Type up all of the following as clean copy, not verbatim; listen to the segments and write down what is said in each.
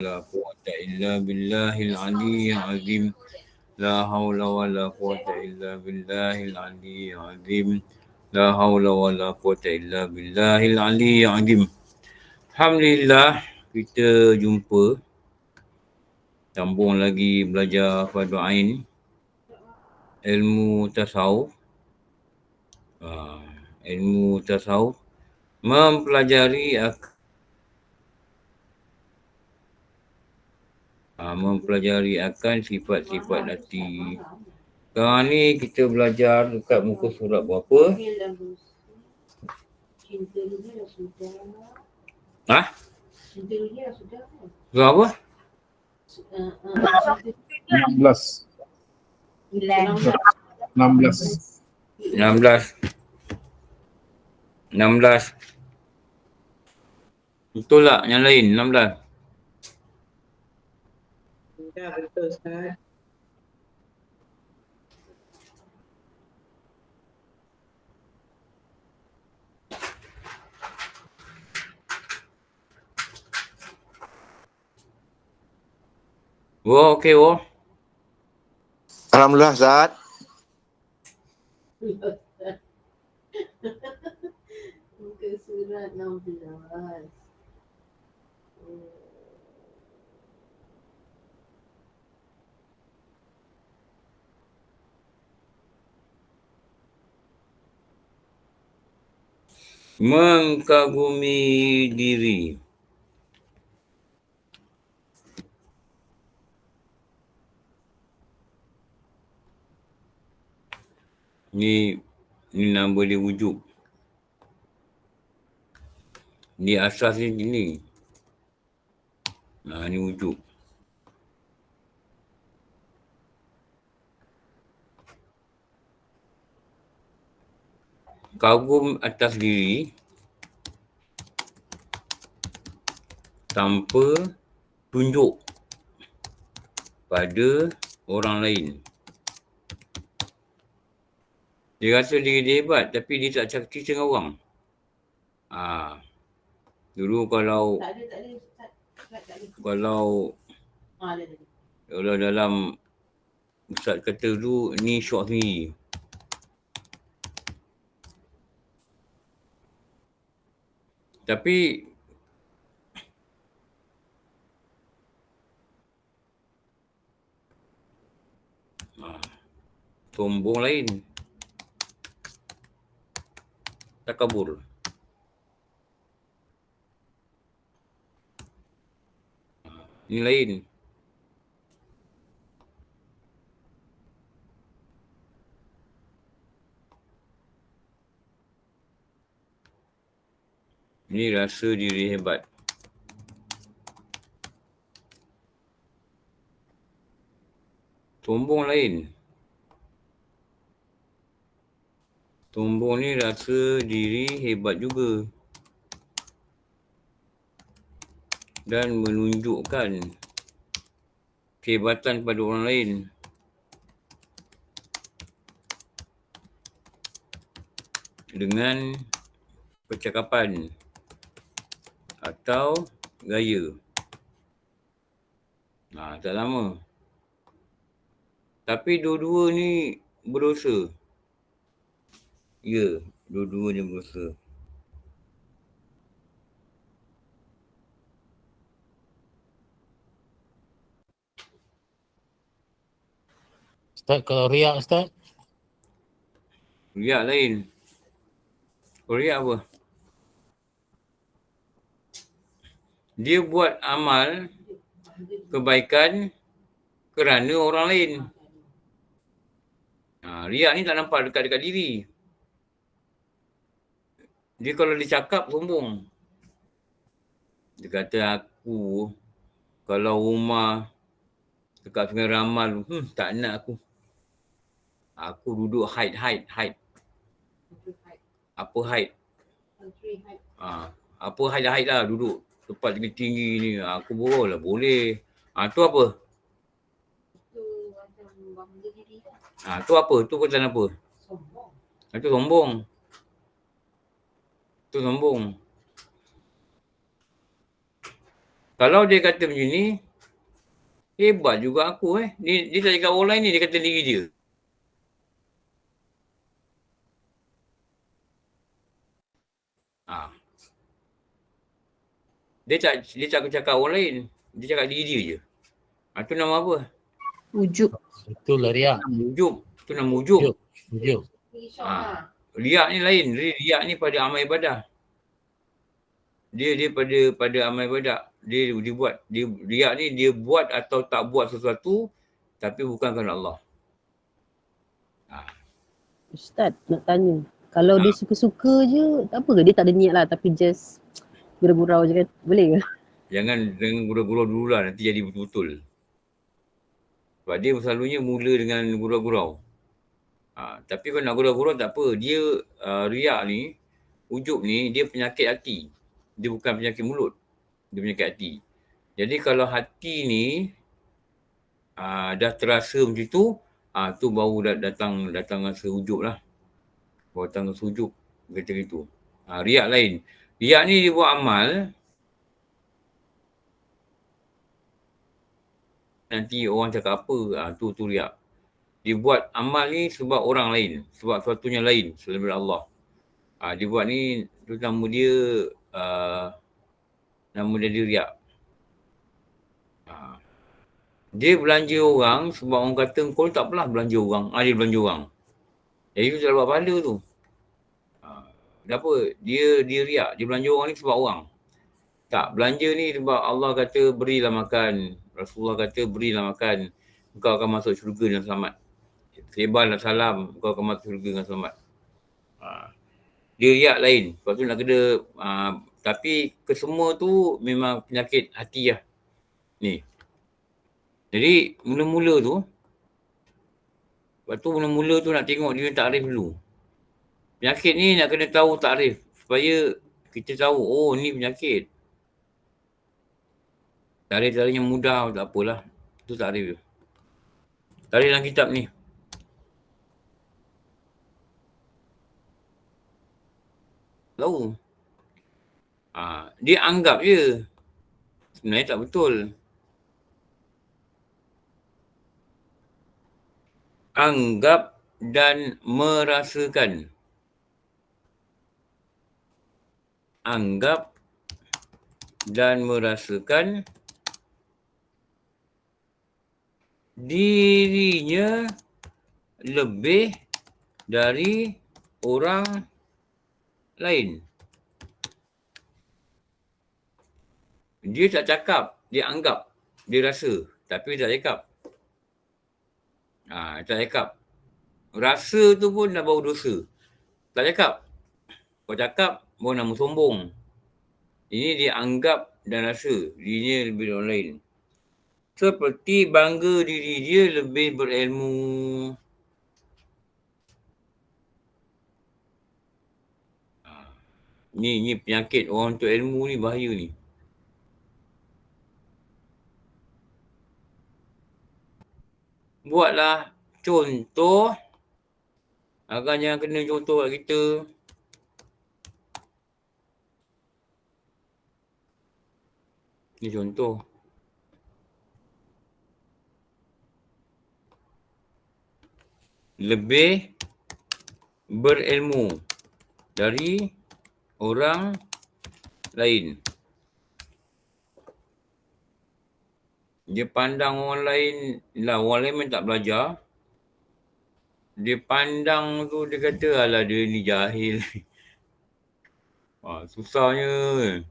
لا قوة إلا بالله العلي العظيم لا حول ولا قوة إلا بالله العلي العظيم لا حول ولا قوة إلا بالله العلي العظيم. Alhamdulillah, kita jumpa sambung lagi belajar Fardu Ain ilmu tasawuf. Ilmu tasawuf mempelajari akan sifat-sifat hati. Sekarang ni kita belajar dekat muka surat berapa? Ha? Surat apa? 16. 16. Betul tak yang lain 16? Ya, betul Ustaz. Okey, Alhamdulillah Ustaz. Muka surat 16. Mengkagumi diri. Ni nama dia wujud. Ni asas ni gini. Ni wujud. Kagum atas diri tanpa tunjuk pada orang lain. Dia rasa diri dia hebat tapi dia tak sakti dengan orang. Dulu kalau dalam Ustaz kata dulu ni syok sendiri. Tapi sombong lain. Takabur. Ini lain. Ini rasa diri hebat. Sombong lain. Sombong ni rasa diri hebat juga. Dan menunjukkan kehebatan pada orang lain. Dengan percakapan atau gaya. Tak lama. Tapi dua-dua ni berdosa. Ya, dua-duanya berdosa. Ustaz, kalau riak Ustaz? Riak lain. Riak apa? Dia buat amal kebaikan kerana orang lain. Riak ni tak nampak dekat diri. Dia kalau dia cakap sombong. Dia kata aku kalau rumah dekat Sungai Ramal, tak nak aku. Aku duduk height. Apa height? Apa height lah duduk tempat tinggi ni. Aku boleh. Tu apa? Tu apa? Tu pasal apa? Itu sombong. Kalau dia kata macam ni, hebat juga aku Dia tak cakap orang lain ni, dia kata diri dia. Ha. Dia tak cakap orang lain. Dia cakap diri dia je. Tu nama apa? Ujub. Itulah riak. Nama ujub. Tu nama ujub. Ujub. Ha. Riak ni lain. Riak ni pada amal ibadah. Dia pada amal ibadah. Dia buat. Riak ni dia buat atau tak buat sesuatu tapi bukan kerana Allah. Ustaz nak tanya. Kalau dia suka-suka je, tak apa ke? Dia tak ada niat lah tapi just gurau-gurau je kan? Boleh ke? Jangan gurau-gurau dulu lah, nanti jadi betul-betul. Sebab dia selalunya mula dengan gurau-gurau. Tapi kalau nak gurau-gurau tak apa. Dia riak ni, ujub ni, dia penyakit hati. Dia bukan penyakit mulut. Dia penyakit hati. Jadi kalau hati ni dah terasa macam tu, tu baru datang rasa ujub lah. Baru datang rasa ujub. Kata gitu. Riak lain. Riak ni dia buat amal, nanti orang cakap apa, tu riak. Dia buat amal ni sebab orang lain, sebab sesuatunya lain selain daripada Allah. Dia buat ni, tu nama dia riak. Dia belanja orang sebab orang kata kau tak pernah belanja orang. Dia belanja orang. Jadi tu tak dapat pahala tu. Kenapa? Dia riak. Dia belanja orang ni sebab orang. Tak, belanja ni sebab Allah kata berilah makan. Rasulullah kata berilah makan. Engkau akan masuk syurga dan selamat. Sebarlah salam, engkau akan masuk syurga dan selamat. Dia riak lain. Lepas tu nak kena, tapi kesemua tu memang penyakit hati lah. Ni. Jadi mula-mula tu, lepas tu mula-mula tu nak tengok dia takrif dulu. Penyakit ni nak kena tahu takrif. Supaya kita tahu, oh ni penyakit. Takrif yang mudah, tak apalah. Itu takrif tu. Takrif dalam kitab ni. Tahu. Dia anggap je. Sebenarnya tak betul. Anggap dan merasakan. Anggap dan merasakan dirinya lebih dari orang lain. Dia tak cakap, dia anggap, dia rasa, tapi tak cakap. Tak cakap. Rasa tu pun dah bau dosa. Tak cakap. Kau cakap, baru nama sombong. Ini dia anggap dan rasa dirinya lebih dari orang lain. Seperti bangga diri dia lebih berilmu. Ni penyakit orang untuk ilmu ni, bahaya ni. Buatlah contoh. Agak jangan kena contoh kat kita. Ni contoh. Lebih berilmu dari orang lain. Dia pandang orang lain, orang lain memang tak belajar. Dia pandang tu, dia kata, alah dia ni jahil. Susahnya.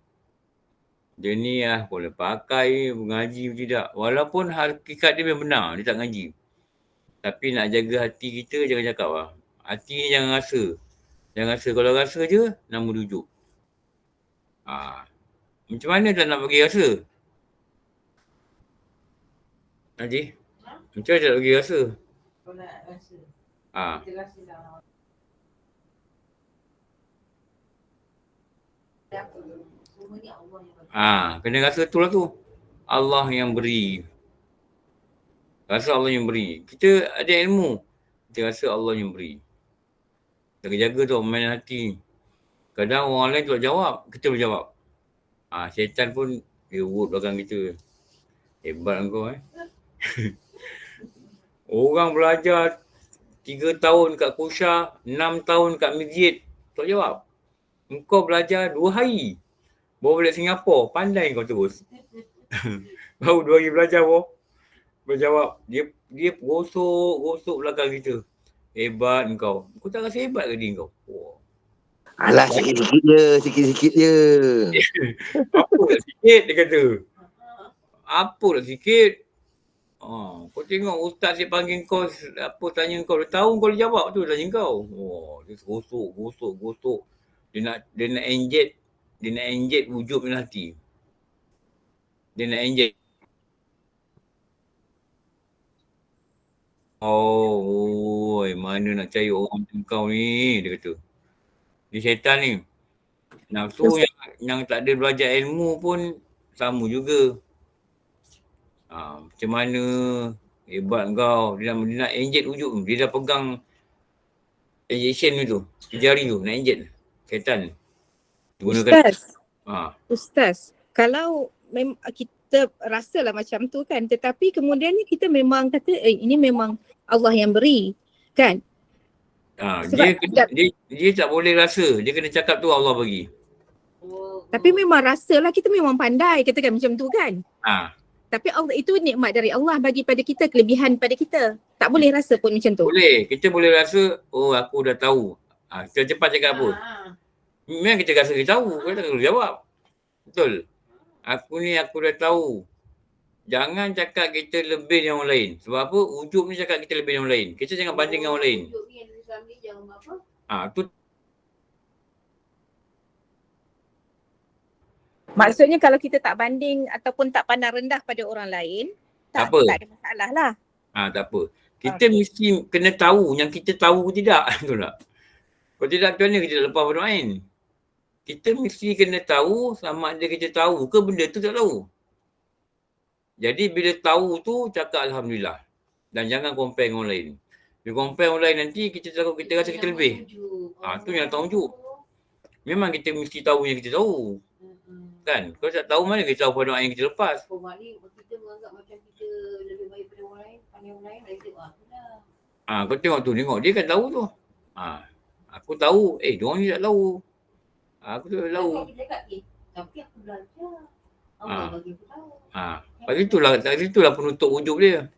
Dia ni boleh pakai, mengaji tidak. Walaupun hakikat dia memang benar, dia tak ngaji. Tapi nak jaga hati kita, jangan cakap lah. Hati ni jangan rasa. Jangan rasa. Kalau rasa je, nama rujuk. Macam mana tak nak bagi rasa? Haji? Macam mana tak nak bagi rasa? Kalau nak rasa. Ah. Kita rasa lah. Semua ni Allah yang bagi. Kena rasa tu lah tu. Allah yang beri. Rasa Allah yang beri. Kita ada ilmu. Kita rasa Allah yang beri. Jaga-jaga tu main hati. Kadang orang lain tak jawab, kita berjawab. Syaitan pun Dia urut belakang kita. Hebat kau Orang belajar 3 tahun kat Kusha, 6 tahun kat masjid. Tak jawab. Engkau belajar 2 hari. Baru balik Singapura. Pandai kau terus. Baru 2 hari belajar baru. Berjawab. Dia gosok belakang kita. Hebat engkau. Kau tak rasa hebat ke diri kau? Oh. Alah, sikit-sikit je. Apa nak sikit dia kata. Apa nak sikit? Kau tengok ustaz dia panggil kau, apa tanya kau, 2 tahun kau boleh jawab tu tanya kau. Dia gosok. Dia nak inject wujud dalam hati. Dia nak inject. Mana nak cari orang macam kau ni, dia kata. Dia syaitan ni. Nafsu yang tak ada belajar ilmu pun sama juga. Macam mana hebat kau. Dia nak inject wujud tu. Dia dah pegang injection tu. Jari tu nak inject. Syaitan. Ustaz, kalau kita rasalah macam tu kan, tetapi kemudiannya kita memang kata ini memang Allah yang beri kan. Dia tak boleh rasa. Dia kena cakap tu Allah bagi. Tapi memang rasalah, kita memang pandai katakan macam tu kan. Tapi Allah itu nikmat dari Allah bagi pada kita, kelebihan pada kita. Tak boleh rasa pun macam tu. Boleh. Kita boleh rasa, aku dah tahu. Kita cepat cakap apa. Memang kita rasa kita tahu. Kita tak perlu jawab. Betul. Aku dah tahu. Jangan cakap kita lebih dari orang lain. Sebab apa? Ujub ni cakap kita lebih dari orang lain. Kita jangan banding dengan orang lain. Ujub ni yang Islam ni jangan apa? Tu. Maksudnya kalau kita tak banding ataupun tak pandang rendah pada orang lain, tak ada masalah lah. Tak apa. Kita mesti kena tahu yang kita tahu tidak. Betul tak? Kalau tidak, macam mana kita lepas pada lain? Kita mesti kena tahu sama ada kita tahu ke benda tu tak tahu. Jadi bila tahu tu, cakap Alhamdulillah. Dan jangan compare dengan orang lain. Bila compare orang lain nanti, kita rasa kita lebih. Tu yang tak wujud. Memang kita mesti tahu yang kita tahu. Kan? Kalau tak tahu, mana kita tahu pada orang yang kita lepas. Maknanya kita menganggap macam kita lebih baik pada orang lain, pandai orang lain, tu lah. Kau tengok dia kan tahu tu. Aku tahu, diorang ni tak tahu. Aku tak tahu. Kita cakap, tapi aku belajar. Allah bagi aku tahu. Tadi itulah penutup wujud dia.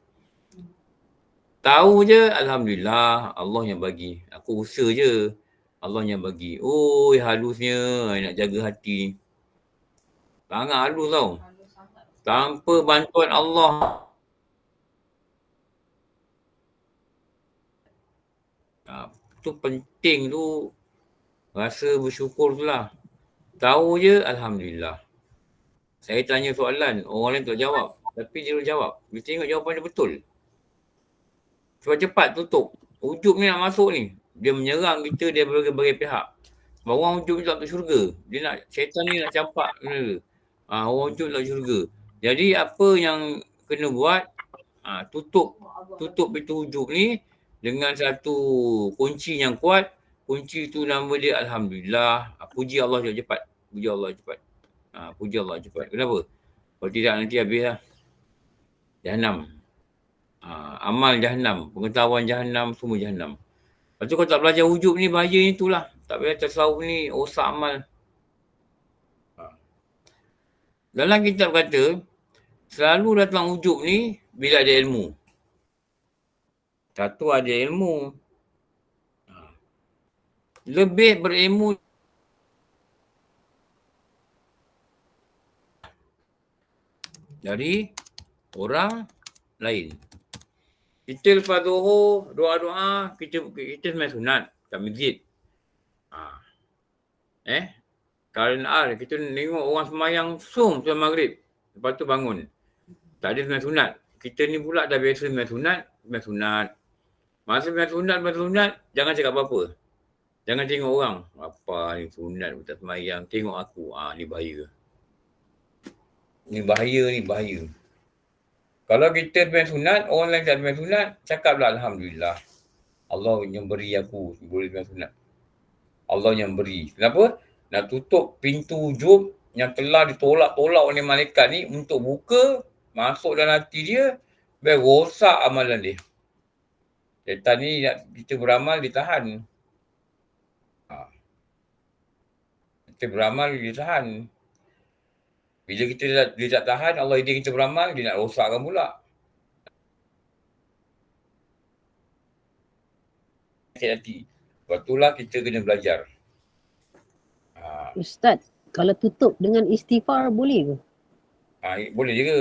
Tahu je, Alhamdulillah, Allah yang bagi. Aku usaha je, Allah yang bagi. Halusnya nak jaga hati. Sangat halus tau. Tanpa bantuan Allah. Tu penting tu. Rasa bersyukur tu lah. Tahu je, Alhamdulillah. Saya tanya soalan, orang lain tak jawab. Tapi dia jawab. Dia tengok jawapan dia betul. Cepat-cepat tutup. Ujub ni nak masuk ni. Dia menyerang kita dari berbagai pihak. Sebab orang ujub ni tak masuk syurga. Dia nak, syaitan ni nak campak. Orang ujub tak masuk syurga. Jadi apa yang kena buat, tutup pintu ujub ni dengan satu kunci yang kuat. Kunci tu nama dia Alhamdulillah. Puji Allah cepat. Puji Allah cepat. Kenapa? Kalau tidak nanti habislah. Jahannam. Amal Jahannam. Pengetahuan Jahannam, semua Jahannam. Lepas tu kalau tak belajar wujud ni, bahaya ni itulah. Tak payah tasawuf ni, rosak amal. Dalam kitab kata, selalu datang wujud ni bila ada ilmu. Satu ada ilmu. Lebih berilmu dari orang lain. Kita lepas zuhur, doa-doa, kita sembahyang sunat kat masjid. Kerana kita tengok orang sembahyang sampai maghrib. Lepas tu bangun. Tak ada sembahyang sunat. Kita ni pula dah biasa sembahyang sunat. Masa sembahyang sunat, jangan cakap apa-apa. Jangan tengok orang. Apa ni sunat pun tak sembahyang. Tengok aku. Ni bahaya. Ni bahaya. Kalau kita sembahyang sunat, orang lain tak sembahyang sunat, cakaplah Alhamdulillah. Allah yang beri aku boleh sembahyang sunat. Allah yang beri. Kenapa? Nak tutup pintu wujub yang telah ditolak-tolak oleh malaikat ni untuk buka, masuk dalam hati dia, biar rosak amalan dia. Syaitan ni nak kita beramal, dia tahan. Kita beramal, dia tahan. Bila dia tak tahan, Allah izin kita beramal, dia nak rosakkan pula. Hati-hati. Sebab itulah kita kena belajar. Ustaz, kalau tutup dengan istighfar boleh ke? Boleh je ke?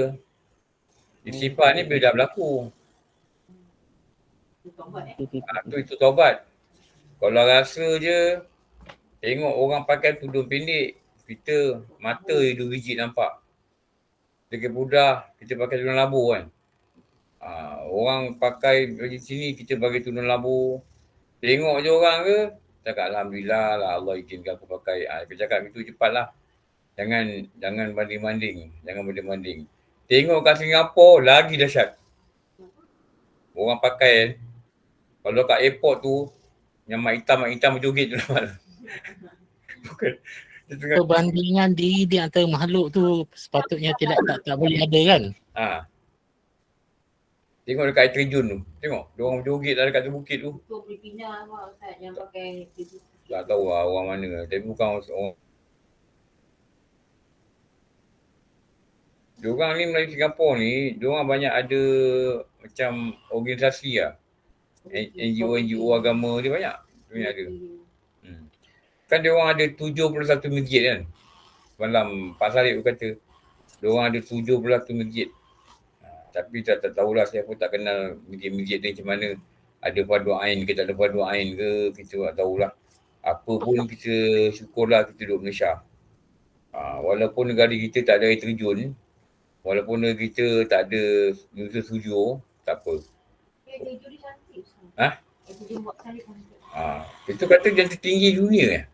Istighfar ni bila dah berlaku. Itu taubat. Kalau rasa je, tengok orang pakai tudung pendek, kita mata 2 biji nampak. Dekat budak, kita pakai tudung labu kan. Orang pakai bagi sini, kita bagi tudung labu. Tengok je orang ke, cakap Alhamdulillah lah Allah izinkan aku pakai. Aku cakap itu cepatlah. Jangan banding-banding. Tengok kat Singapura, lagi dahsyat. Orang pakai, kalau kat airport tu, yang mak hitam berjoget tu nampak. Bukan. Perbandingan diri di antara makhluk tu sepatutnya tak boleh ada kan? Tengok dekat air terjun tu. Tengok, dia orang berjoget lah dekat bukit tu. Tu Filipina apa Ustaz yang pakai Tak tahu lah orang mana. Tapi bukan orang. Diorang ni Melayu Singapura ni, diorang banyak ada macam organisasi lah. NGO agama dia banyak. Dia ada. Kan diorang ada 71 masjid kan. Semalam Pak Sarip kata, diorang ada 71 masjid. Tapi tak tahulah, saya pun tak kenal masjid-masjid ni macam mana. Ada fardu ain ke tak ada fardu ain ke, kita tak tahulah. Apa pun kita syukurlah kita duduk Malaysia. Walaupun negara kita tak ada air terjun, walaupun negara kita tak ada unsur sujud, tak apa. Itu kata yang tertinggi dunia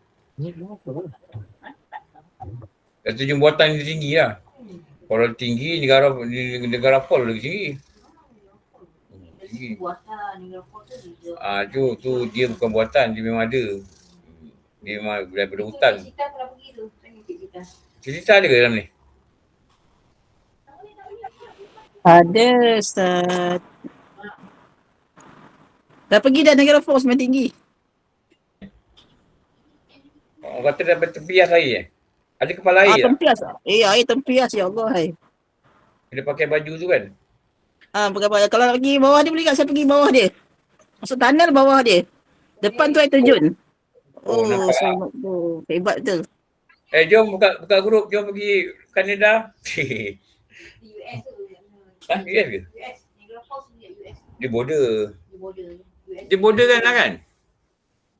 terjun buatan tertinggi lah. Kalau tinggi, negara Pol lagi tinggi. Tu dia bukan buatan, dia memang ada. Dia memang daripada hutan. Cerita ada ke dalam ni? Ada, Ustaz. Dah pergi dah Niagara Falls main tinggi. Orang kata daripada tempias air Ada kepala air tak? Tempias. Air tempias, ya Allah. Dia pakai baju tu kan? Pakai baju. Kalau pergi bawah dia boleh tak? Saya pergi bawah dia. Masuk tunnel bawah dia. Depan tu air terjun. Nampak hebat tu. Jom buka grup, jom pergi Kanada. US tu. US ke? US. Niagara Falls ni US. Dia border. Dia Dia border kan?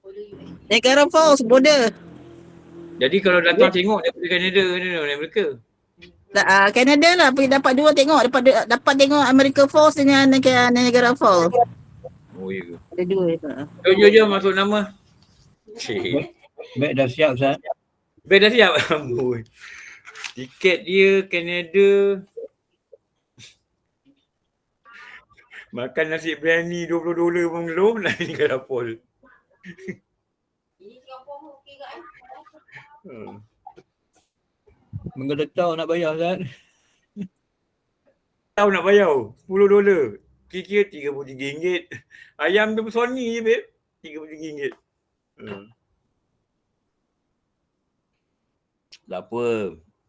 Border US. Niagara Falls, border. Jadi kalau datang tengok daripada Kanada dari Amerika. Canada lah pergi dapat dua tengok. Dapat tengok America Falls dengan Niagara Falls. Oh ya ke? Ada dua. Jom masuk nama. Beg dah siap Ustaz. Beg dah siap? Amboi. Tiket dia Kanada. Makan nasi biryani $20 pun belum nak Niagara Falls. Ini Singapura pun okey kan? Minggu tahu nak bayar Ustaz. Tahu nak bayar $10. Kira-kira RM33. Ayam tu Sony je babe. RM33. Tak apa.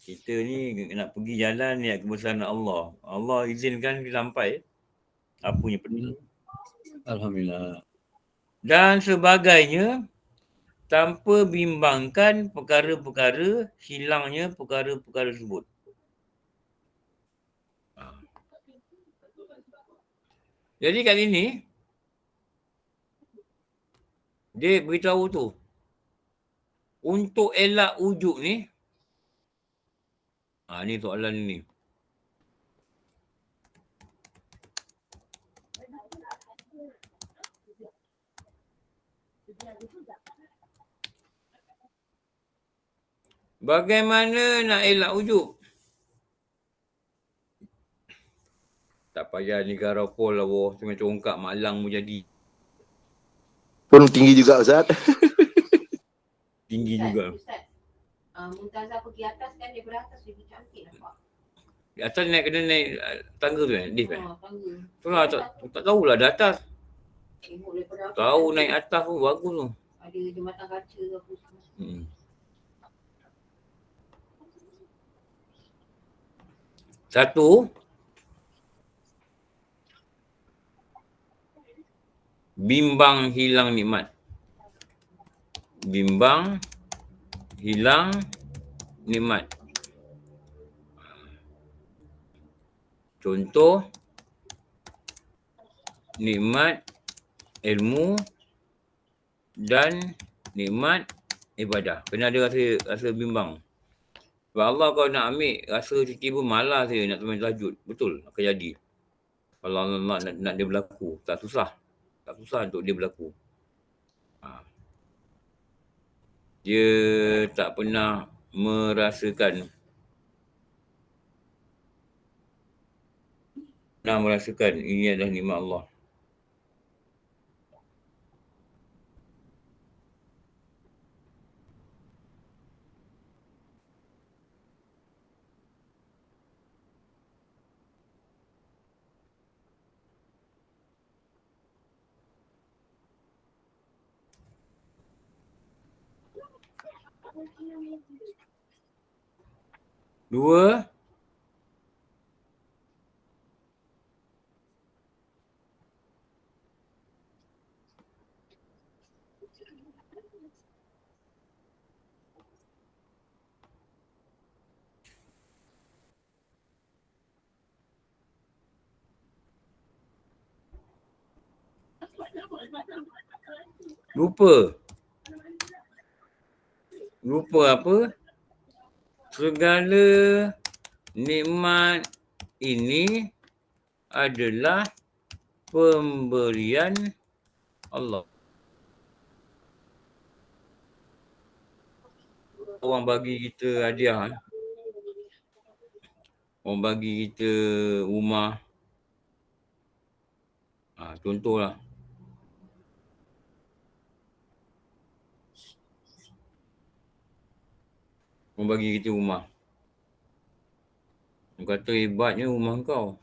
Kita ni nak pergi jalan niat kebesaran Allah. Allah izinkan kita sampai. Apa yang penting. Alhamdulillah. Dan sebagainya tanpa bimbangkan perkara-perkara hilangnya perkara-perkara tersebut. Jadi kat sini dia beritahu tu untuk elak ujub ni ni soalan ni. Bagaimana nak elak ujub? Tak payah Niagara Falls lah boh. Tengah congkak malang pun jadi. Pun tinggi juga Ustaz. Tinggi juga. Ustaz, Muntazah pergi atas kan, daripada atas lebih cantik nampak. Di atas kena naik tangga tu lift Tangga. Tu lah tak tahulah di atas. Tengok daripada atas. Tahu naik atas pun bagus tu. Ada jembatan kaca ke apa semua. Satu, bimbang hilang nikmat. Bimbang hilang nikmat. Contoh, nikmat ilmu dan nikmat ibadah. Kena ada rasa bimbang. Sebab Allah kalau nak ambil rasa tiba-tiba malas dia nak sembahyang tahajud. Betul akan jadi. Kalau Allah nak dia berlaku, tak susah. Tak susah untuk dia berlaku. Dia tak pernah merasakan ini adalah nikmat Allah. Dua, lupa apa? Segala nikmat ini adalah pemberian Allah. Orang bagi kita hadiah. Orang bagi kita rumah. Contohlah. Orang bagi kita rumah. Orang kata hebatnya rumah kau.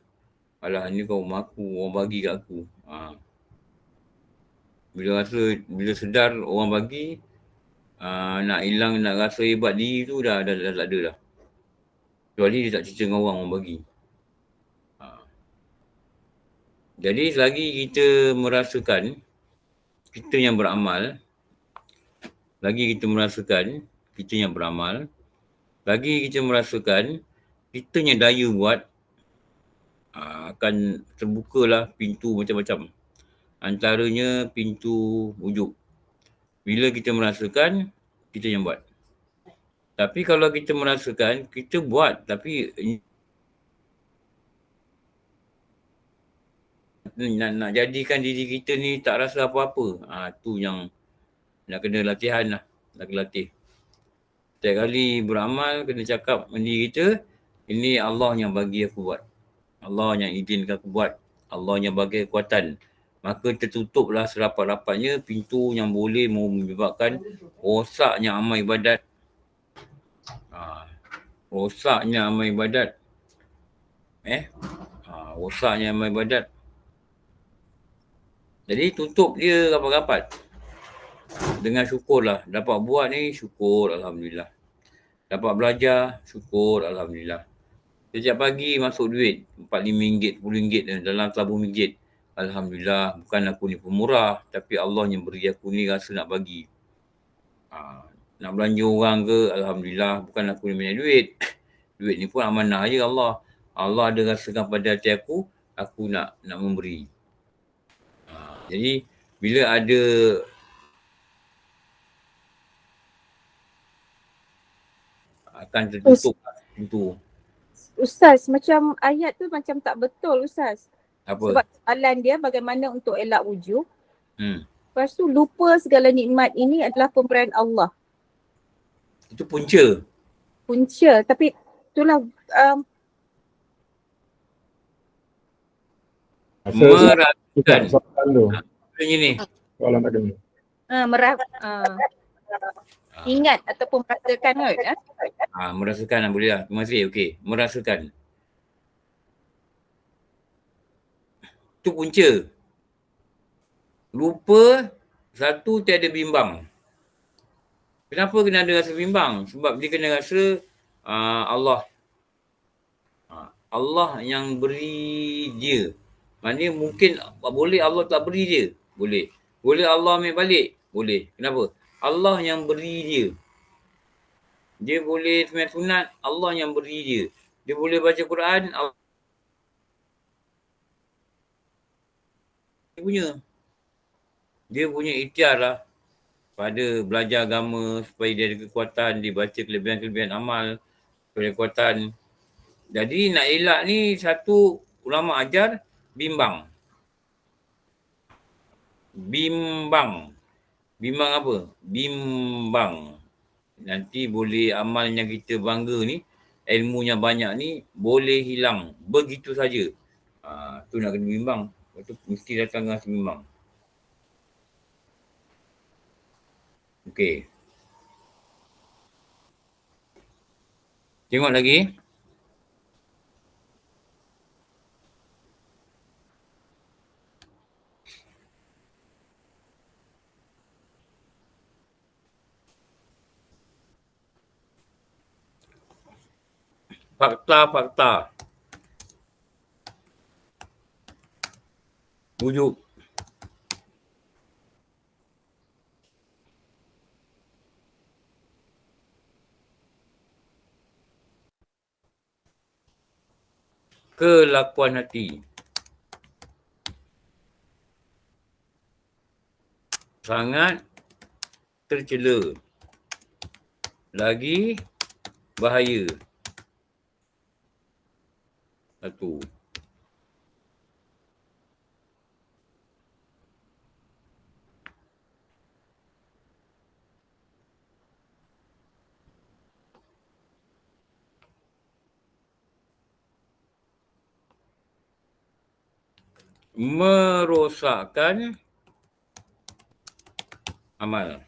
Alah, ni kau rumah aku, orang bagi kat aku. Bila sedar orang bagi, nak hilang, nak rasa hebat diri tu dah tak ada dah. Kecuali dia tak cerita dengan orang bagi. Jadi selagi kita merasakan kita yang beramal, lagi kita merasakan kita yang beramal, lagi kita merasakan kita yang daya buat, akan terbukalah pintu macam-macam. Antaranya pintu wujud. Bila kita merasakan, kita yang buat. Tapi kalau kita merasakan, kita buat tapi nak jadikan diri kita ni tak rasa apa-apa. Tu yang nak kena latihan lah. Nak kena latih. Setiap kali beramal, kena cakap dengan diri kita, ini Allah yang bagi aku buat. Allah yang izinkan aku buat. Allah yang bagi kekuatan. Maka tertutuplah serapat-rapatnya pintu yang boleh menyebabkan rosaknya amal ibadat. Rosaknya amal ibadat. Rosaknya amal ibadat. Jadi tutup dia rapat-rapat. Dengan syukurlah. Dapat buat ni, syukur Alhamdulillah. Dapat belajar, syukur Alhamdulillah. Setiap pagi masuk duit, RM4, RM5, RM10 dalam tabung masjid. Alhamdulillah, bukan aku ni pemurah, tapi Allah yang beri aku ni rasa nak bagi. Nak belanja orang ke, Alhamdulillah, bukan aku ni banyak duit. Duit ni pun amanah je Allah. Allah ada rasakan pada hati aku nak memberi. Jadi, bila ada akan tertutup pintu. Ustaz, macam ayat tu macam tak betul Ustaz. Apa? Sebab soalan dia bagaimana untuk elak wujud. Lepas tu lupa segala nikmat ini adalah pemberian Allah. Itu punca. Tapi itulah merasakan. Soalan ni. Soalan tak kena. Ingat ataupun merasakan kot. Merasakan boleh lah. Terima kasih. Okey, merasakan. Tu punca. Rupa satu tiada bimbang. Kenapa kena ada rasa bimbang? Sebab dia kena rasa Allah. Allah yang beri dia. Maknanya mungkin boleh Allah tak beri dia. Boleh. Boleh Allah ambil balik. Boleh. Kenapa? Allah yang beri dia. Dia boleh sembahyang sunat, Allah yang beri dia. Dia boleh baca Quran, Allah punya. Dia punya ikhtiar lah pada belajar agama supaya dia ada kekuatan, dia baca kelebihan-kelebihan amal, kekuatan. Jadi nak elak ni satu ulama ajar bimbang. Bimbang. Bimbang apa? Bimbang. Nanti boleh amal yang kita bangga ni, ilmunya banyak ni boleh hilang begitu saja. Tu nak kena bimbang. Lepas tu mesti datang rasa bimbang. Okey. Tengok lagi. Fakta-fakta. Wujud. Kelakuan hati. Sangat tercela. Lagi bahaya. Satu. Merosakkan amal.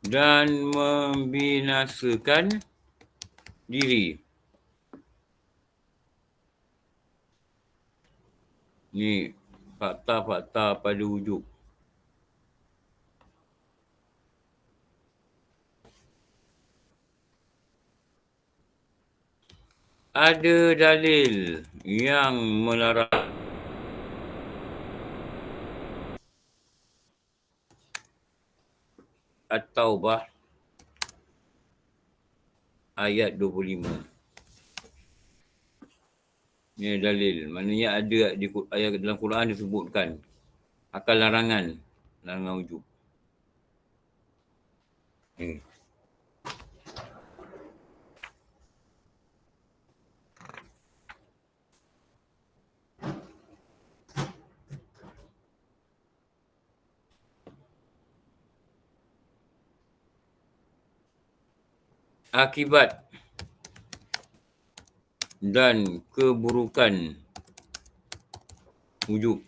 Dan membinasakan diri. Ni fakta-fakta pada wujud. Ada dalil yang melarang At-Taubah ayat 25. Ni dalil. Maknanya ada di ayat dalam Quran disebutkan akal larangan wujud. Akibat dan keburukan wujud.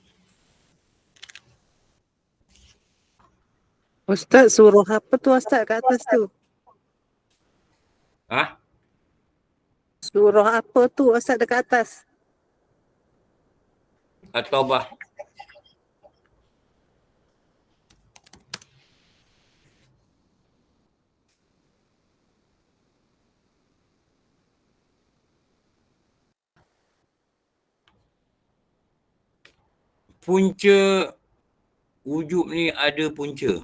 Ustaz, surah apa tu Ustaz kat atas tu? Ha? Surah apa tu Ustaz dekat atas? At-Taubah. Punca wujud ni ada punca.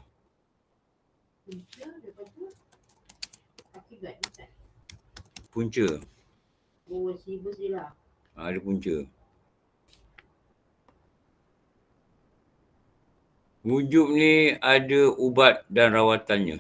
Punca, lepas tu akibat Ustaz. Punca. Oh, sibus dia lah. Ada punca. Wujud ni ada ubat dan rawatannya.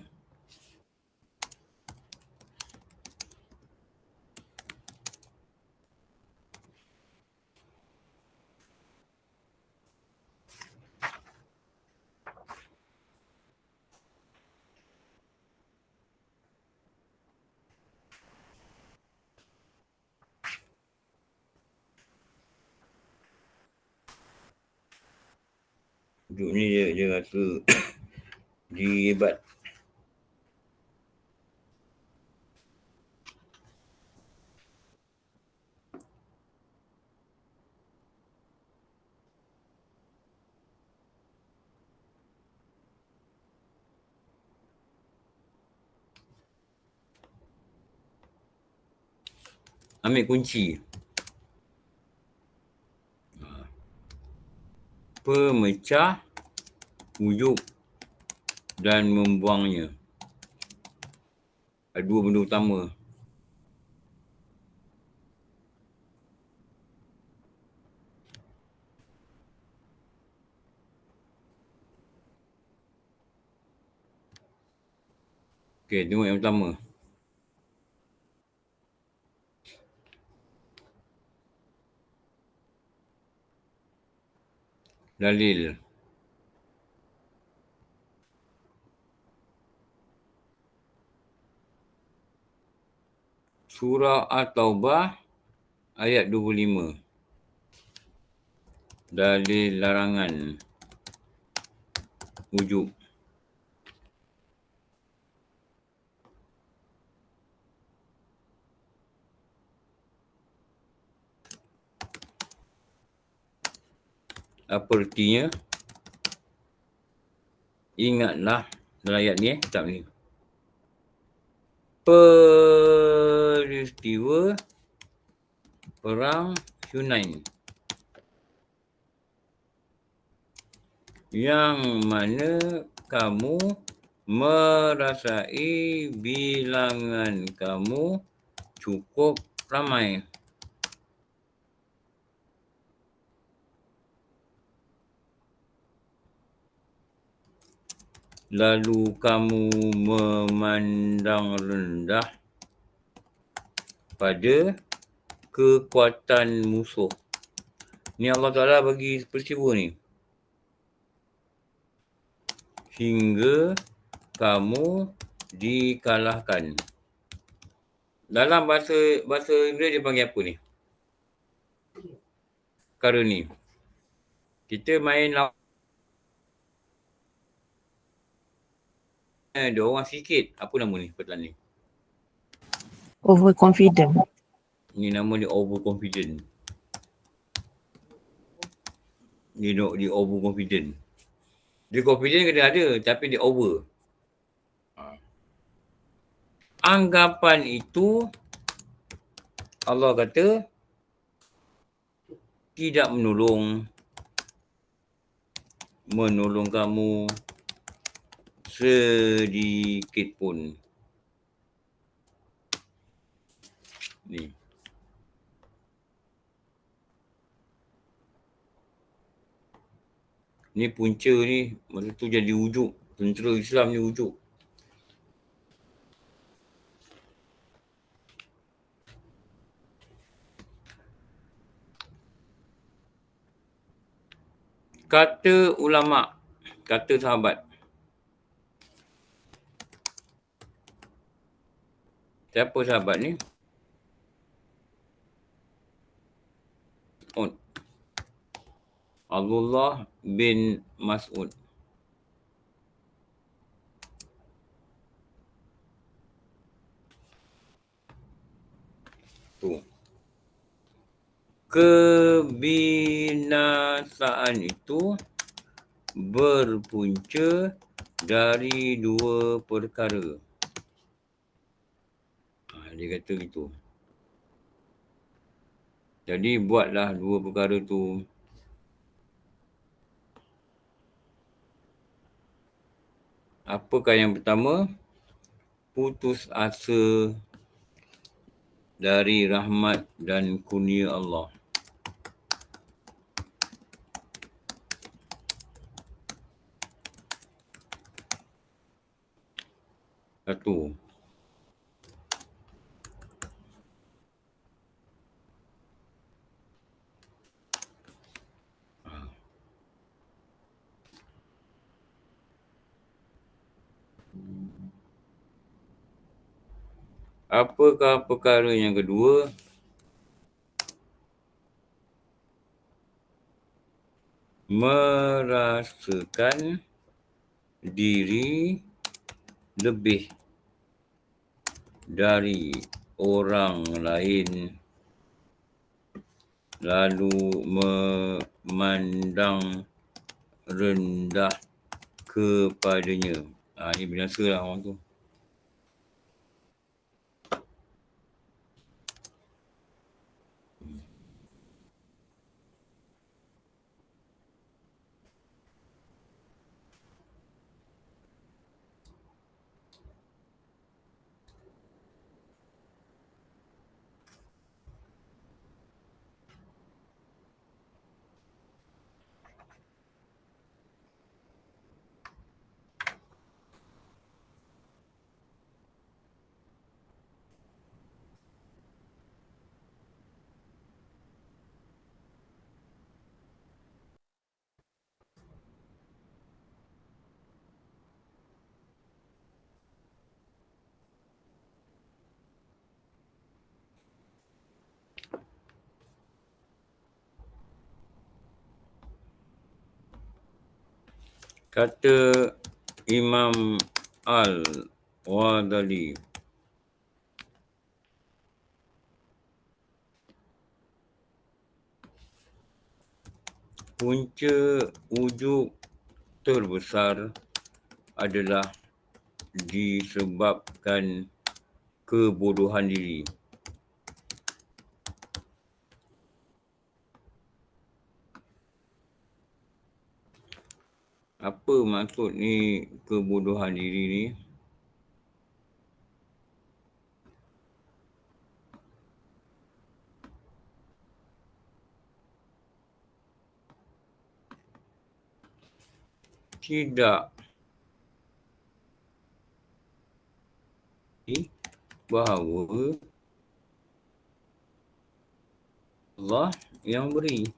Wujud ni dia rasa dia hebat. Ambil kunci. Pemecah wujud dan membuangnya. Ada dua benda utama. Okey, tengok yang pertama. Dalil. Surah At-Taubah ayat 25. Dalil larangan wujud. Apa artinya? Ingatlah dalam ayat ni kitab ni. Peristiwa Perang Hunain yang mana kamu merasai bilangan kamu cukup ramai. Lalu kamu memandang rendah pada kekuatan musuh. Ni Allah Ta'ala bagi peristiwa ni. Hingga kamu dikalahkan. Dalam bahasa Inggeris dia panggil apa ni? Perkara ni. Kita main lawan ada orang sikit. Apa nama ni pertanyaan ni? Overconfident. Ni nama dia overconfident. Dia overconfident. Dia confident kena ada tapi dia over. Anggapan itu Allah kata tidak menolong kamu sedikit pun. Ni. Ni punca ni, masa tu jadi wujud. Tentera Islam ni wujud. Kata ulama, kata sahabat. Siapa sahabat ni? Abdullah bin Mas'ud. Tu. kebinasaan itu berpunca dari dua perkara. Dia kata gitu. Jadi buatlah dua perkara tu. Apakah yang pertama? Putus asa dari rahmat dan kurnia Allah. Satu. Apakah perkara yang kedua? Merasakan diri lebih dari orang lain lalu memandang rendah kepadanya. Ini binasa lah orang tu. Kata Imam Al-Ghazali, punca ujub terbesar adalah disebabkan kebodohan diri. Apa maksud ni kebodohan diri ni? Tidak bahawa Allah yang beri.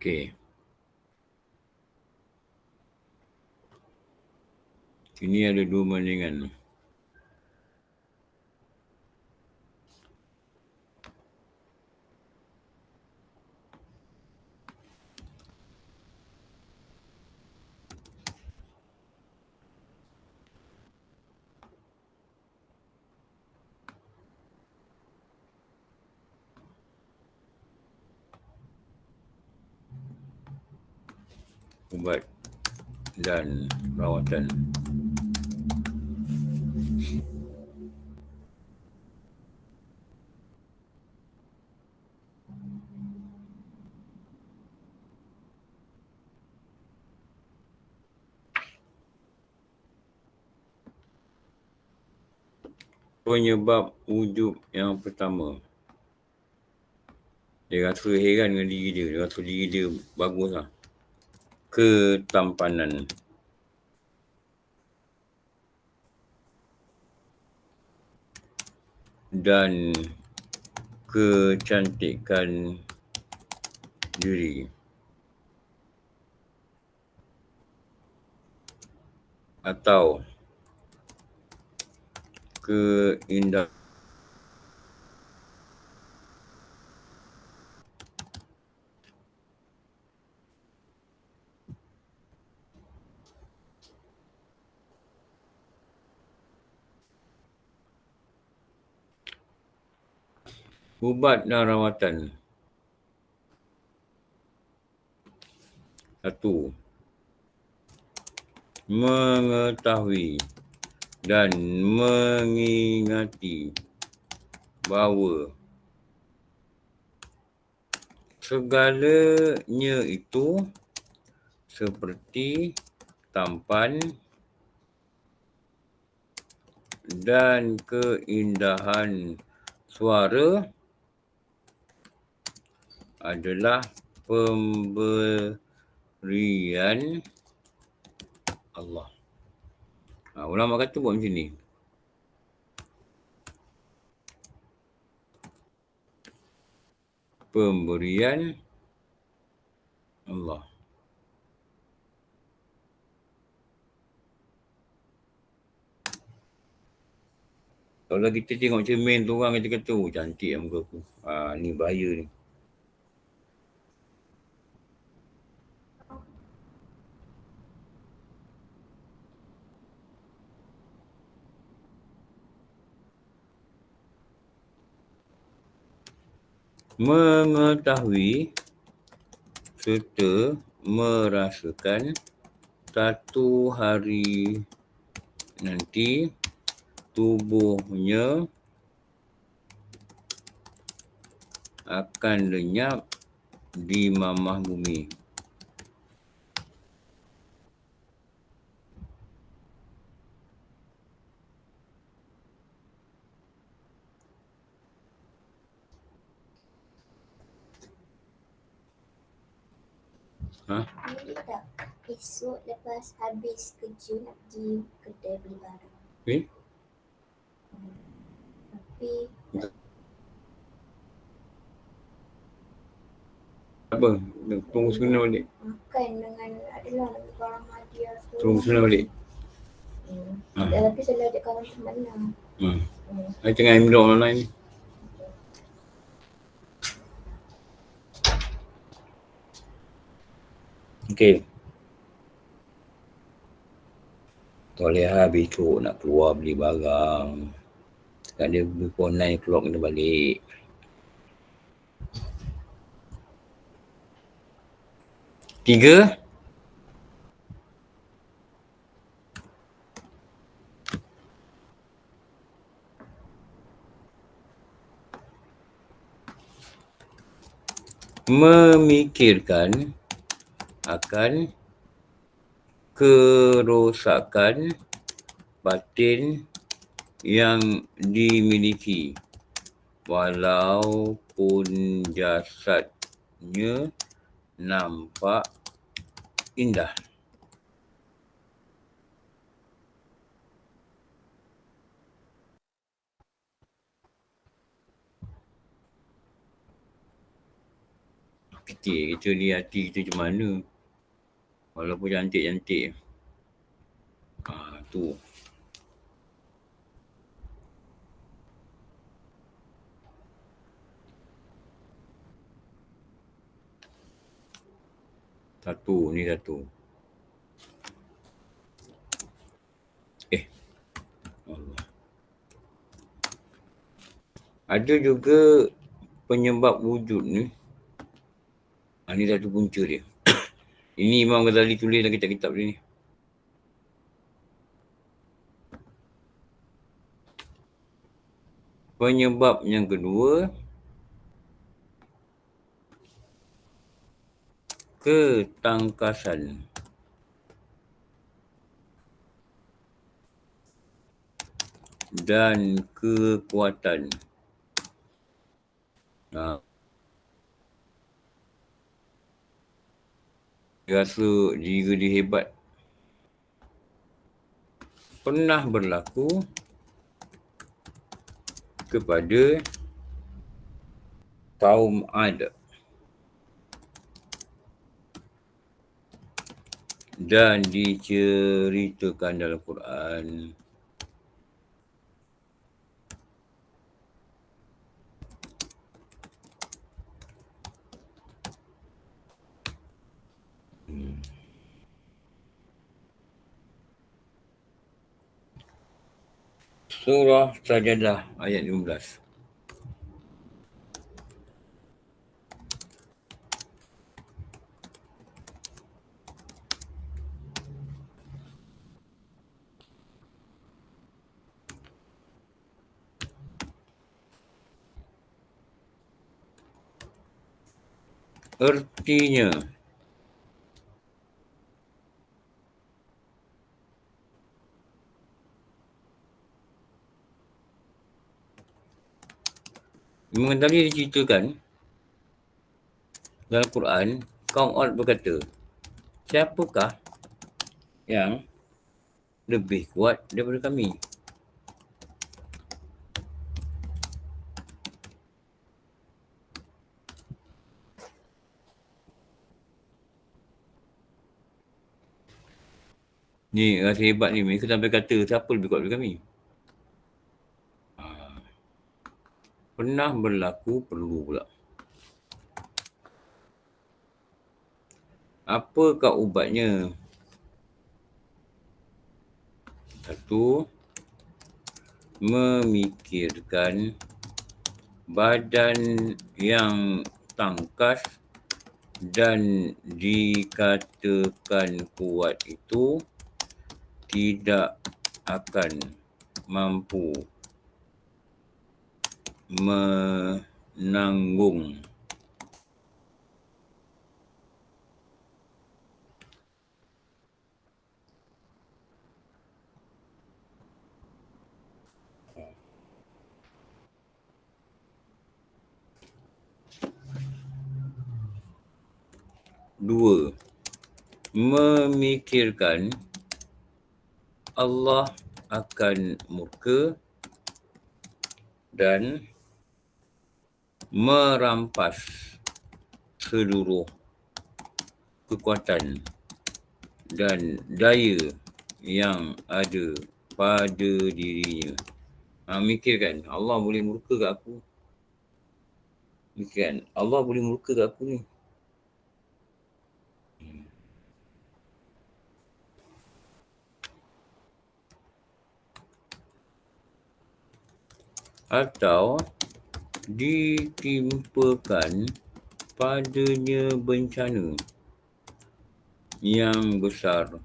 Okey. Sini ada dua bandingan. Ubat dan rawatan. Penyebab wujud yang pertama, dia rasa heran dengan diri dia. Dia rasa diri dia bagus lah. ketampanan. Dan kecantikan diri. Atau keindahan ubat dan rawatan. 1. Mengetahui dan mengingati bahawa segalanya itu seperti tampan dan keindahan suara adalah pemberian Allah. Ulama kata buat macam ni. Pemberian Allah. Kalau kita tengok cermin tu orang kata, oh cantik muka aku. Ni bahaya ni. Mengetahui serta merasakan satu hari nanti tubuhnya akan lenyap di mamah bumi. Boleh tak esok lepas habis kerja nak pergi kedai beli barang? Tapi Apa? Tunggu sebentar balik. makan dengan adalah barang hadiah tu. Tunggu sebentar balik. Tapi selalu ada kawan teman lah. Saya tengah ambil online ni. Okey. Toleha besok nak keluar beli barang. Sekarang dia before 9 o'clock kena balik. Tiga. Memikirkan akan kerosakan batin yang dimiliki walaupun jasadnya nampak indah. Kita ni hati kita macam mana? Walaupun cantik-cantik. Tu. Ni satu. Allah. Ada juga penyebab wujud ni. Ni satu punca dia. Ini Imam Ghazali tulis dalam kitab-kitab dia ni. Penyebab yang kedua, ketangkasan dan kekuatan. Dia rasa diri dia hebat. Pernah berlaku kepada kaum Ad dan diceritakan dalam Quran. Surah Sajadah ayat 15. Ertinya, tadi diceritakan dalam Quran, kaum Ad berkata, siapakah yang lebih kuat daripada kami? Ni rasa hebat ni, mereka sampai kata siapa lebih kuat daripada kami. Pernah berlaku, perlu pula. Apakah ubatnya? Satu, memikirkan badan yang tangkas dan dikatakan kuat itu tidak akan mampu menanggung dua, memikirkan Allah akan murka dan merampas seluruh kekuatan dan daya yang ada pada dirinya. Mikirkan, Allah boleh murka kat aku. Mikirkan, Allah boleh murka kat aku ni. Atau ditimpakan padanya bencana yang besar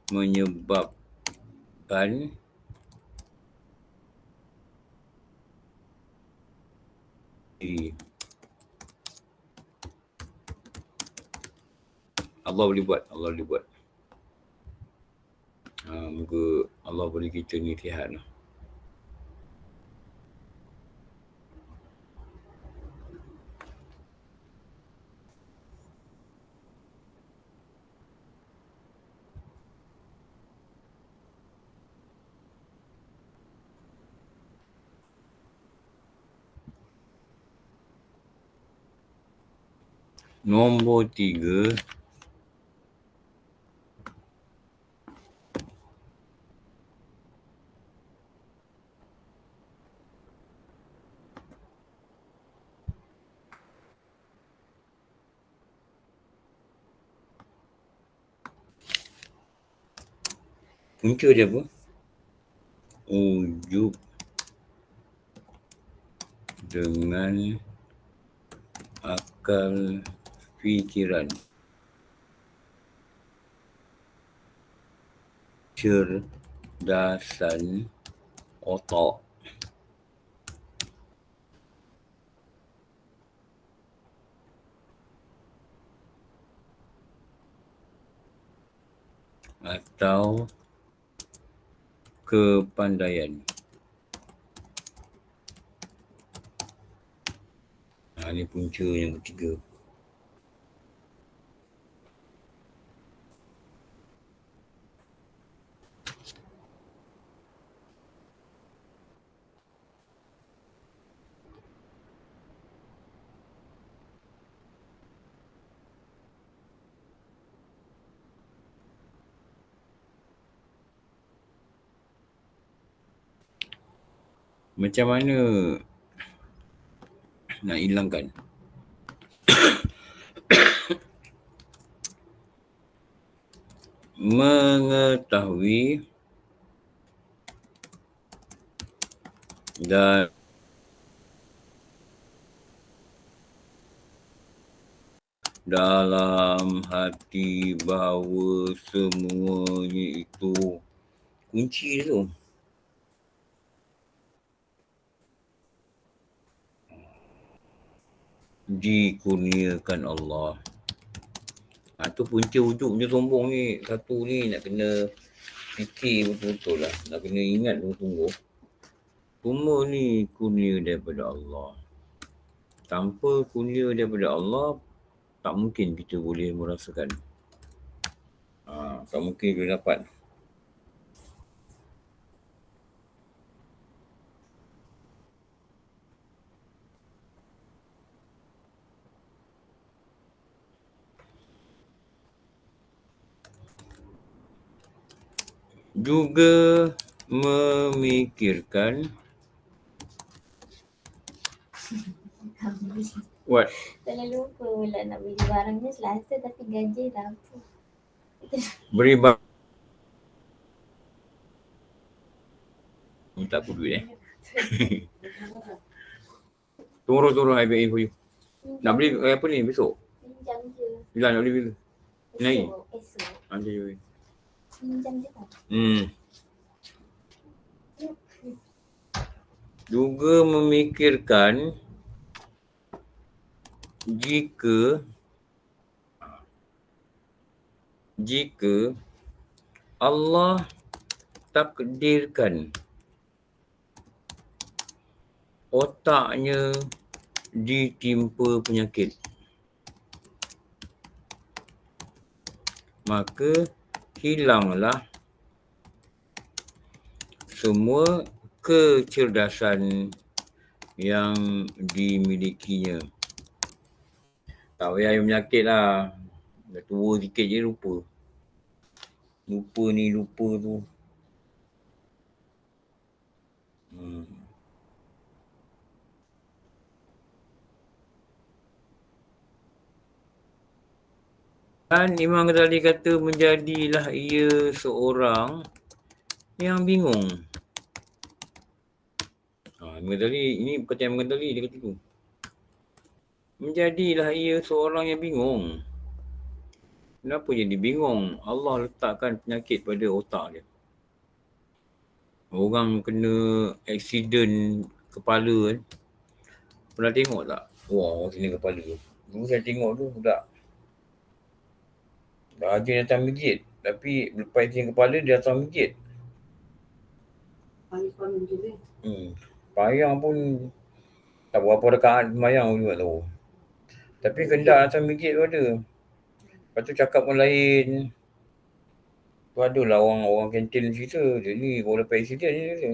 menyebabkan Allah boleh buat, Allah boleh buat. Moga Allah beri kita ni sihat lah. Nombor 3, punca dia apa? Ujub dengan akal fikiran, cerdasan otak, atau kepandaian. Ini punca yang ketiga. Macam mana nak hilangkan? Mengetahui dan dalam hati bahawa semuanya itu kunci tu. Dikurniakan Allah. Tu punca wujudnya sombong ni. Satu ni nak kena fikir betul-betul lah. Nak kena ingat sungguh-sungguh. Semua ni kurnia daripada Allah. Tanpa kurnia daripada Allah, tak mungkin kita boleh merasakan. Tak mungkin kita dapat. Juga memikirkan what? Terlalu lupa pula nak beli barangnya Selasa tapi gaji Rabu. Beri barang. Tak apa duit Turun I bagi for you. Nak beli apa ni besok? Pinjam je. Bila nak beli bila? Naik. Esok. Nanti je. Pinjam je kan? Juga memikirkan jika Allah takdirkan otaknya ditimpa penyakit, maka hilanglah semua kecerdasan yang dimilikinya. Tak payah penyakit lah. Dah tua sikit je lupa. Lupa ni, lupa tu. Dan Imam Ghazali kata menjadilah ia seorang yang bingung. Imam Ghazali, ini perkataan Imam Ghazali, dia kata tu. Menjadilah ia seorang yang bingung. Kenapa jadi bingung? Allah letakkan penyakit pada otak dia. Orang kena aksiden kepala kan. Pernah tengok tak? Wah, orang kena kepala. Dulu saya tengok tu budak. Dah rajin datang masjid. Tapi lepas aksiden kepala dia datang masjid. Payang pun tak berapa rakaat semayang juga tahu. Tapi kendak datang masjid tu ada. Lepas tu cakap pun lain. Tu adalah orang kantin cerita. Dia ni baru lepas aksiden je dia.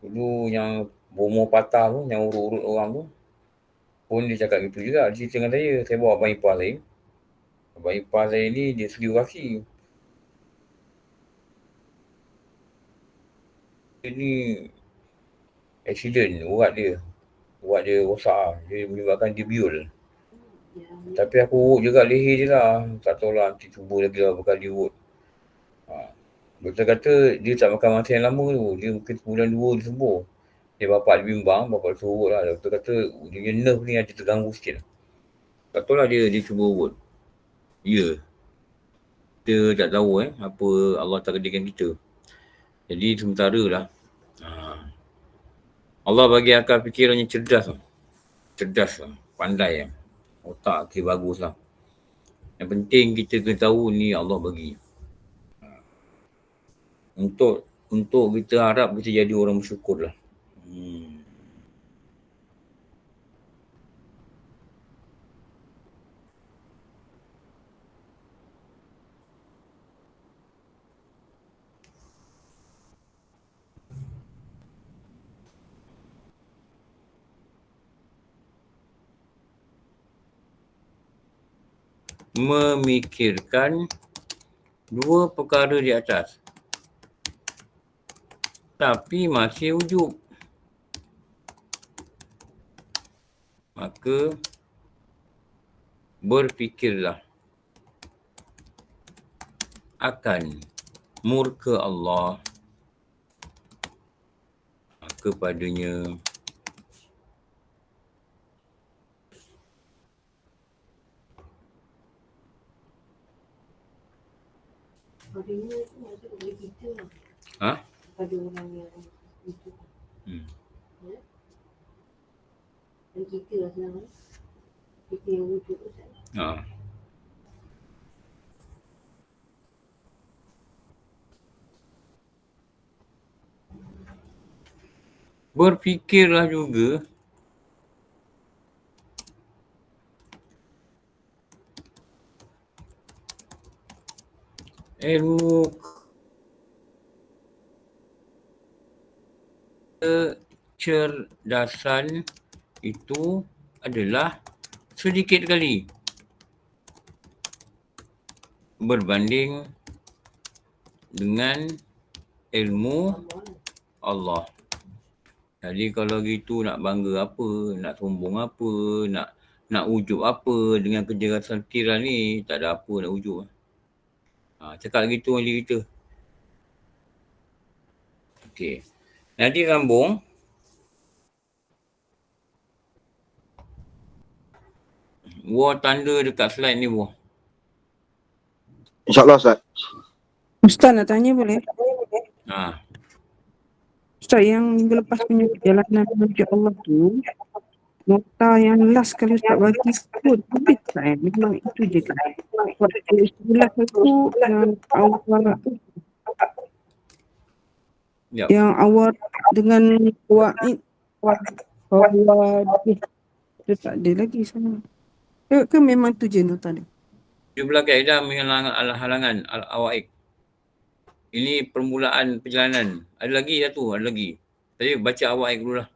Dulu yang bomoh patah tu, yang urut-urut orang tu. Pun dia cakap gitu juga. Dia cerita dengan saya. Saya bawa abang ipar saya. Abang ipar saya ni dia segi kaki. Dia ni aksiden urat dia. Urat dia rosak lah. Dia menyebabkan dia biul. Tapi aku urut juga leher je lah. Tak tahu lah nanti cuba lagi lah berkali urut. Doktor kata dia tak makan masa yang lama tu. Dia mungkin sebulan 2 dia sembuh. Dia bapak dia bimbang, bapak dia suruh urut lah. Doktor kata dia punya nerve ni ada terganggu sikit. Tak tahu lah dia cuba urut. Ya. Kita tak tahu apa Allah takdirkan kita. Jadi sementara lah. Allah bagi akal fikiran yang cerdas lah. Cerdas lah. Pandai lah. Otak kita bagus lah. Yang penting kita kena tahu ni Allah bagi. Untuk kita harap kita jadi orang bersyukur lah. Memikirkan 2 perkara di atas. tapi masih wujub. Maka berfikirlah akan murka Allah kepadanya. Padanya tu maksud kepada kita lah. Ha? Pada orang yang itu. Ya? Dan kita lah sebenarnya. Kita yang wujud tu Ustaz. Ha. Berfikirlah juga ilmu kecerdasan itu adalah sedikit kali berbanding dengan ilmu Allah. Jadi kalau gitu nak bangga apa, nak sombong apa, nak wujud apa dengan kecerdasan fikiran ni, tak ada apa nak wujud. Cakap gitu dengan diri kita. Okey. Nanti sambung. War tanda dekat slide ni, War. InsyaAllah Ustaz. Ustaz nak tanya boleh? Ustaz, yang minggu lepas punya perjalanan menuju Allah tu, nota yang last kali Ustaz bagi tu lebih tak? Memang itu je kan? Waktu istilah tu yang awal tu. Yep. Yang awal dengan wa'id. Dia tak ada lagi sana. Ke memang tu je nota dia? Jumlah kaedah menghalangan al-awaik. Ini permulaan perjalanan. Ada lagi satu, ada lagi. Tadi baca awaik dulu lah.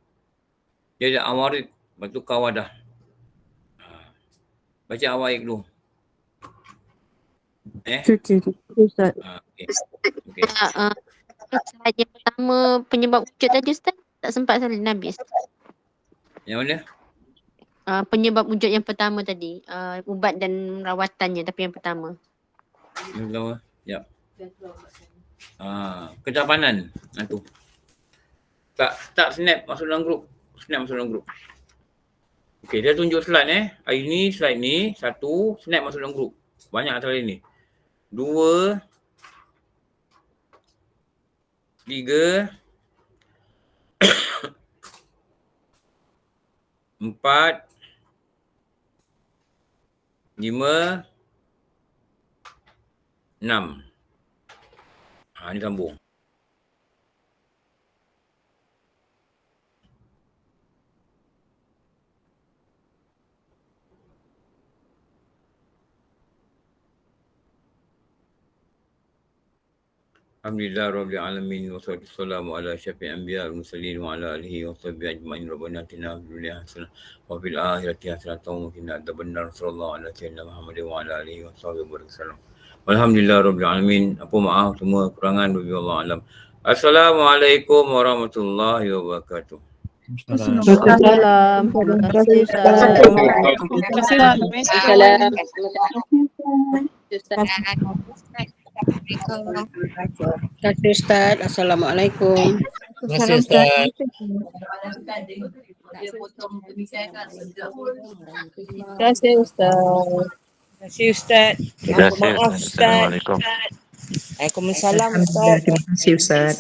Dia ada awarid, lepas tu kawadah. Baca awaik dulu. Okey. Ustaz. Okey. Slide yang pertama penyebab wujud tadi Ustaz, tak sempat salin habis. Yang mana? Penyebab wujud yang pertama tadi, ubat dan rawatannya, tapi yang pertama. Yang pertama, ya. Ketapanan. Tu. Tak snap masuk dalam grup. Snap masuk dalam grup. Okey, dia tunjuk slide Hari ni slide ni, 1, snap masuk dalam grup. Banyak slide ni. 2, 3, 4, 5, 6. Ni sambung. Alhamdulillah rabbil alamin wassalatu wassalamu ala syafi'il anbiya wal mursalin wa ala alihi wa sahbihi ajma'in. Rabbana atina fid dunya hasanah wa fil akhirati hasanah wa qina adzabannar. Sallallahu ala sayyidina Muhammad wa ala alihi wa sahbihi wasallam. Alhamdulillah rabbil alamin. Apa maaf semua kekurangan bagi Allah alam. Assalamualaikum warahmatullahi wabarakatuh. Assalamualaikum. Terima kasih Ustaz. Terima kasih Ustaz. Assalamualaikum. Terima kasih Ustaz. Terima kasih Ustaz. Terima kasih Ustaz. Terima kasih. Maaf Ustaz. Assalamualaikum. Waalaikumsalam Ustaz. Terima kasih Ustaz.